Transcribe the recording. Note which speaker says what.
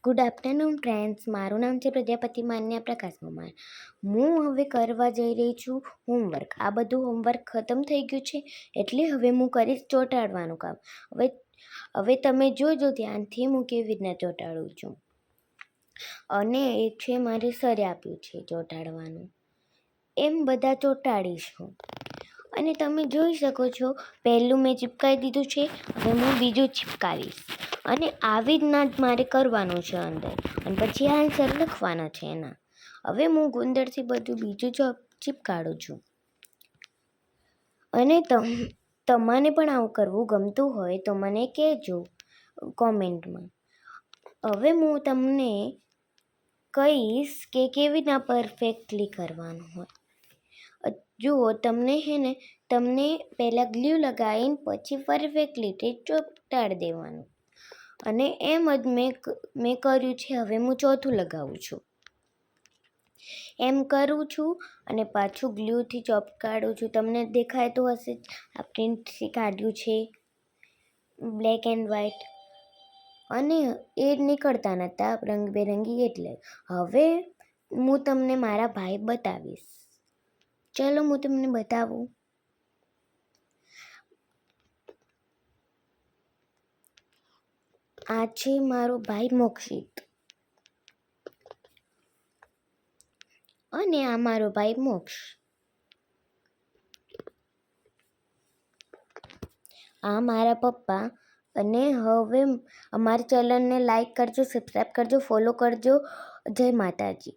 Speaker 1: Good afternoon friends. મારું નામ છે પ્રજાપતિ માન્યા પ્રકાશ કુમાર. હું હવે કરવા જઈ રહી છું હોમવર્ક. આ બધું હોમવર્ક ખતમ થઈ ગયું છે એટલે હવે હું કરીશ ચોંટાડવાનું કામ. હવે તમે જોજો ધ્યાનથી હું કેવી રીતના ચોંટાડું છું. અને એ છે મારે સરે આપ્યું છે ચોંટાડવાનું. એમ બધા ચોંટાડીશું. અને તમે જોઈ શકો છો પહેલું મેં ચિપકાવી દીધું છે, હવે હું બીજું ચિપકાવીશ. અને આવી રીતના જ મારે કરવાનું છે અંદર, અને પછી આન્સર લખવાના છે એના. હવે હું ગુંદરથી બધું બીજું ચિપકાડું છું. અને તમને પણ આવું કરવું ગમતું હોય તો મને કહેજો કોમેન્ટમાં. હવે હું તમને કહીશ કે કેવી રીતના પરફેક્ટલી કરવાનું હોય. જુઓ તમને પહેલાં ગ્લુ લગાવીને પછી પરફેક્ટલી તે ચોંટાડી દેવાનું. અને એમ જ મેં કર્યું છે. હવે હું ચોથું લગાવું છું. એમ કરું છું અને પાછું ગ્લુથી ચોંટાડું છું. તમને દેખાય તો હશે આ પ્રિન્ટથી કાઢ્યું છે બ્લેક એન્ડ વ્હાઈટ, અને એ નીકળતા નહોતા રંગબેરંગી એટલે. હવે હું તમને મારા ભાઈ બતાવીશ. ચલો હું તમને બતાવું. આ છે મારો ભાઈ મોક્ષિત અને આ મારો ભાઈ મોક્ષ. આ મારા પપ્પા. અને હવે અમારા ચેનલને લાઈક કરજો, સબસ્ક્રાઈબ કરજો, ફોલો કરજો. જય માતાજી.